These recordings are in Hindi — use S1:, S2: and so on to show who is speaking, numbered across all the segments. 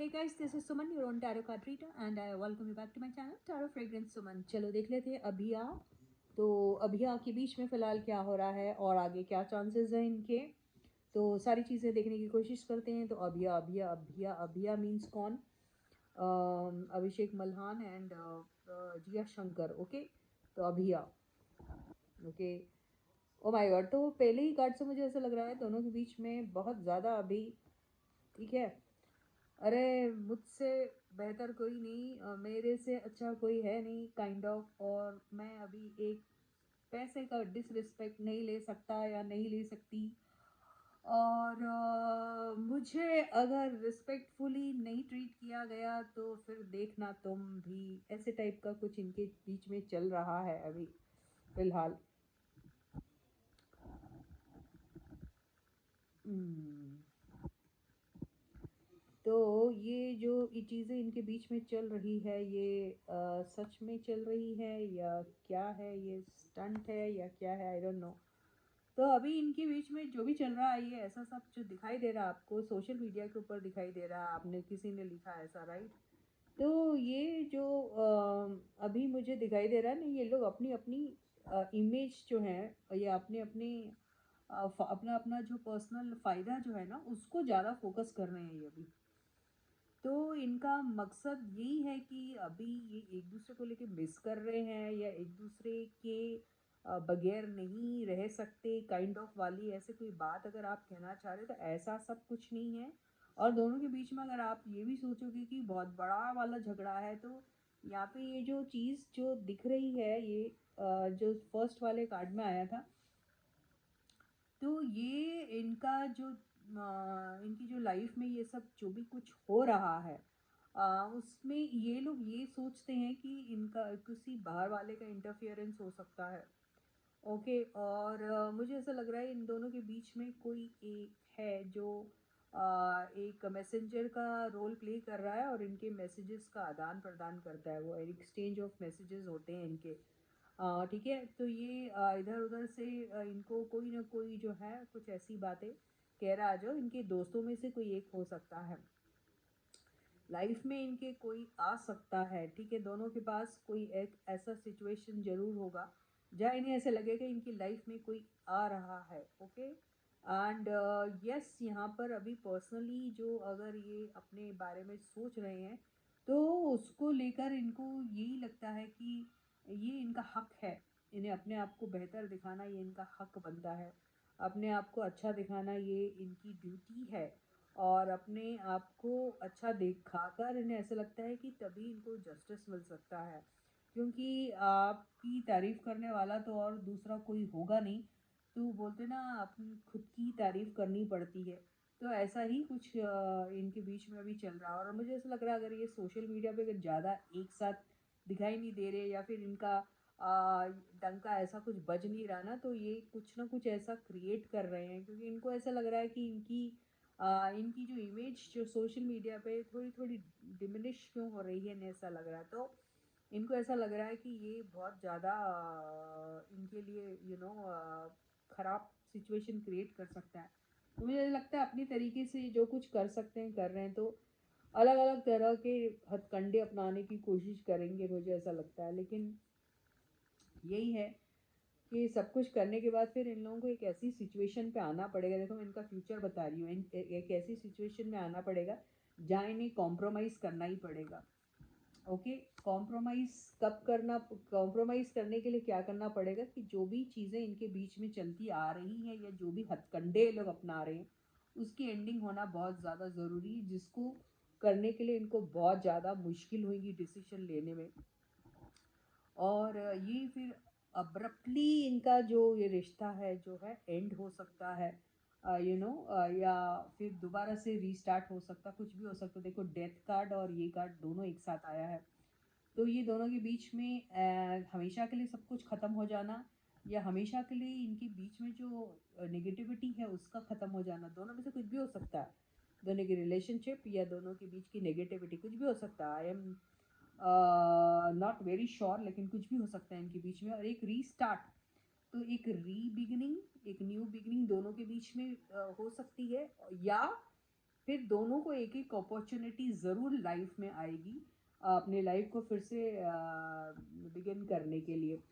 S1: Hey guys, this is Suman, your own tarot card reader, and I welcome you back to my channel, Tarot Fragrance Suman. चलो देख लेते हैं अभिया। तो अभिया के बीच में फ़िलहाल क्या हो रहा है और आगे क्या चांसेस हैं इनके, तो सारी चीज़ें देखने की कोशिश करते हैं। तो अभिया अभिया अभिया अभिया मीन्स कौन? अभिषेक मल्हान एंड जिया शंकर। ओके, तो Abhiya. Okay, oh my god. तो पहले ही कार्ड से मुझे ऐसा लग रहा है दोनों के बीच में बहुत ज़्यादा अभी, ठीक है, अरे मुझसे बेहतर कोई नहीं, मेरे से अच्छा कोई है नहीं काइंड ऑफ। और मैं अभी एक पैसे का डिसरिस्पेक्ट नहीं ले सकता या नहीं ले सकती, और मुझे अगर रिस्पेक्टफुली नहीं ट्रीट किया गया तो फिर देखना तुम भी, ऐसे टाइप का कुछ इनके बीच में चल रहा है अभी फिलहाल। तो ये जो ये चीज़ें इनके बीच में चल रही है, ये सच में चल रही है या क्या है, ये स्टंट है या क्या है, आई डोंट नो। तो अभी इनके बीच में जो भी चल रहा है, ये ऐसा सब जो दिखाई दे रहा है आपको सोशल मीडिया के ऊपर दिखाई दे रहा है, आपने किसी ने लिखा है ऐसा, राइट? तो ये जो अभी मुझे दिखाई दे रहा है ना, ये लोग अपनी अपनी इमेज जो है, या अपने अपने अपना अपना जो पर्सनल फ़ायदा जो है ना, उसको ज़्यादा फोकस कर रहे हैं ये अभी। तो इनका मकसद यही है कि अभी ये एक दूसरे को लेके मिस कर रहे हैं, या एक दूसरे के बगैर नहीं रह सकते काइंड ऑफ वाली ऐसे कोई बात अगर आप कहना चाह रहे हो, तो ऐसा सब कुछ नहीं है। और दोनों के बीच में अगर आप ये भी सोचोगे कि बहुत बड़ा वाला झगड़ा है, तो यहाँ पे ये जो चीज़ जो दिख रही है, ये जो फर्स्ट वाले कार्ड में आया था, तो ये इनका जो इनकी जो लाइफ में ये सब जो भी कुछ हो रहा है, उसमें ये लोग ये सोचते हैं कि इनका किसी बाहर वाले का इंटरफियरेंस हो सकता है। ओके, और मुझे ऐसा लग रहा है इन दोनों के बीच में कोई एक है जो एक मैसेंजर का रोल प्ले कर रहा है और इनके मैसेजेस का आदान प्रदान करता है। वो एक्सचेंज ऑफ मैसेजेस होते हैं इनके, ठीक है। तो ये इधर उधर से इनको कोई ना कोई जो है कुछ ऐसी बातें कह रहा है जो इनके दोस्तों में से कोई एक हो सकता है, लाइफ में इनके कोई आ सकता है, ठीक है। दोनों के पास कोई एक ऐसा सिचुएशन जरूर होगा जहाँ इन्हें ऐसे लगे कि इनकी लाइफ में कोई आ रहा है। ओके, एंड यस, यहाँ पर अभी पर्सनली जो अगर ये अपने बारे में सोच रहे हैं, तो उसको लेकर इनको यही लगता है कि ये इनका हक है, इन्हें अपने आप को बेहतर दिखाना ये इनका हक बनता है, अपने आप को अच्छा दिखाना ये इनकी ड्यूटी है। और अपने आप को अच्छा दिखाकर इन्हें ऐसा लगता है कि तभी इनको जस्टिस मिल सकता है, क्योंकि आपकी तारीफ़ करने वाला तो और दूसरा कोई होगा नहीं। तो बोलते ना, अपनी खुद की तारीफ़ करनी पड़ती है। तो ऐसा ही कुछ इनके बीच में अभी चल रहा है। और मुझे ऐसा लग रहा है अगर ये सोशल मीडिया पे अगर ज़्यादा एक साथ दिखाई नहीं दे रहे, या फिर इनका डंका ऐसा कुछ बज नहीं रहा ना, तो ये कुछ ना कुछ ऐसा क्रिएट कर रहे हैं, क्योंकि इनको ऐसा लग रहा है कि इनकी जो इमेज जो सोशल मीडिया पे थोड़ी थोड़ी डिमिनिश क्यों हो रही है, इन्हें ऐसा लग रहा है। तो इनको ऐसा लग रहा है कि ये बहुत ज़्यादा इनके लिए ख़राब सिचुएशन क्रिएट कर सकता है। तो मुझे लगता है अपनी तरीके से जो कुछ कर सकते हैं कर रहे हैं, तो अलग अलग तरह के हथकंडे अपनाने की कोशिश करेंगे, मुझे ऐसा लगता है। लेकिन यही है कि सब कुछ करने के बाद फिर इन लोगों को एक ऐसी सिचुएशन पे आना पड़ेगा। देखो, मैं इनका फ्यूचर बता रही हूँ, एक ऐसी सिचुएशन में आना पड़ेगा जहाँ इन्हें कॉम्प्रोमाइज़ करना ही पड़ेगा। ओके, कॉम्प्रोमाइज़ कब करना, कॉम्प्रोमाइज़ करने के लिए क्या करना पड़ेगा कि जो भी चीज़ें इनके बीच में चलती आ रही हैं, या जो भी हथकंडे ये लोग अपना रहे हैं, उसकी एंडिंग होना बहुत ज़्यादा ज़रूरी है, जिसको करने के लिए इनको बहुत ज़्यादा मुश्किल होगी डिसीजन लेने में। और ये फिर अब्रप्टली इनका जो ये रिश्ता है जो है एंड हो सकता है, या फिर दोबारा से रीस्टार्ट हो सकता, कुछ भी हो सकता। देखो, डेथ कार्ड और ये कार्ड दोनों एक साथ आया है, तो ये दोनों के बीच में हमेशा के लिए सब कुछ ख़त्म हो जाना, या हमेशा के लिए इनके बीच में जो नेगेटिविटी है उसका ख़त्म हो जाना, दोनों में से कुछ भी हो सकता है। दोनों की रिलेशनशिप या दोनों के बीच की नेगेटिविटी, कुछ भी हो सकता है। I am not very sure, लेकिन कुछ भी हो सकता है इनके बीच में। और एक रीस्टार्ट, तो एक री बिगिनिंग, एक न्यू बिगिनिंग दोनों के बीच में हो सकती है, या फिर दोनों को एक एक अपॉर्चुनिटी ज़रूर लाइफ में आएगी अपने लाइफ को फिर से बिगिन करने के लिए,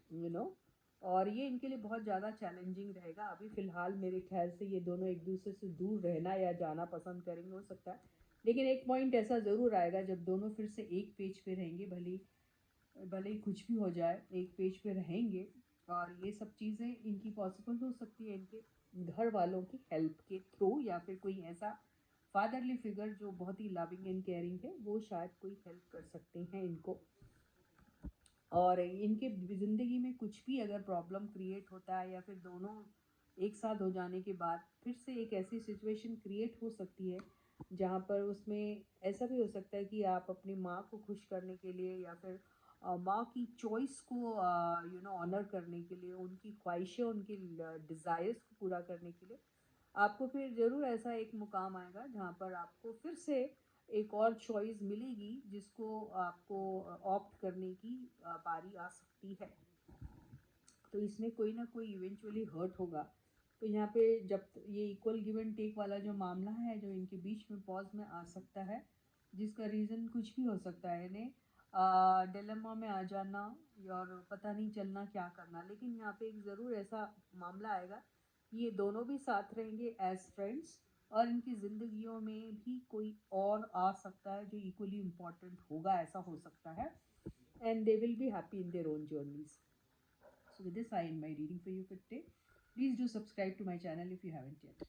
S1: और ये इनके लिए बहुत ज़्यादा चैलेंजिंग रहेगा। अभी फ़िलहाल मेरे ख्याल से ये दोनों एक दूसरे से दूर रहना या जाना पसंद करेंगे, हो सकता है। लेकिन एक पॉइंट ऐसा ज़रूर आएगा जब दोनों फिर से एक पेज पे रहेंगे, भले भले ही कुछ भी हो जाए, एक पेज पे रहेंगे। और ये सब चीज़ें इनकी पॉसिबल हो सकती है इनके घर वालों की हेल्प के थ्रू, या फिर कोई ऐसा फादरली फिगर जो बहुत ही लविंग एंड केयरिंग है, वो शायद कोई हेल्प कर सकते हैं इनको। और इनके ज़िंदगी में कुछ भी अगर प्रॉब्लम क्रिएट होता है, या फिर दोनों एक साथ हो जाने के बाद फिर से एक ऐसी सिचुएशन क्रिएट हो सकती है जहाँ पर उसमें ऐसा भी हो सकता है कि आप अपनी माँ को खुश करने के लिए, या फिर माँ की चॉइस को ऑनर करने के लिए, उनकी ख्वाहिशें, उनकी डिज़ायर्स को पूरा करने के लिए आपको फिर ज़रूर ऐसा एक मुकाम आएगा जहाँ पर आपको फिर से एक और चॉइस मिलेगी जिसको आपको ऑप्ट करने की बारी आ सकती है। तो इसमें कोई ना कोई इवेंचुअली हर्ट होगा। तो यहाँ पे जब ये इक्वल गिव एंड टेक वाला जो मामला है जो इनके बीच में पॉज में आ सकता है, जिसका रीज़न कुछ भी हो सकता है, इन्हें डिलेमा में आ जाना और पता नहीं चलना क्या करना। लेकिन यहाँ पे एक ज़रूर ऐसा मामला आएगा कि ये दोनों भी साथ रहेंगे एज फ्रेंड्स, और इनकी ज़िंदगियों में भी कोई और आ सकता है जो इक्वली इम्पॉर्टेंट होगा, ऐसा हो सकता है। And they will be happy in their own journeys. So with this, I end my reading for you for today. Please do subscribe to my channel if you haven't yet.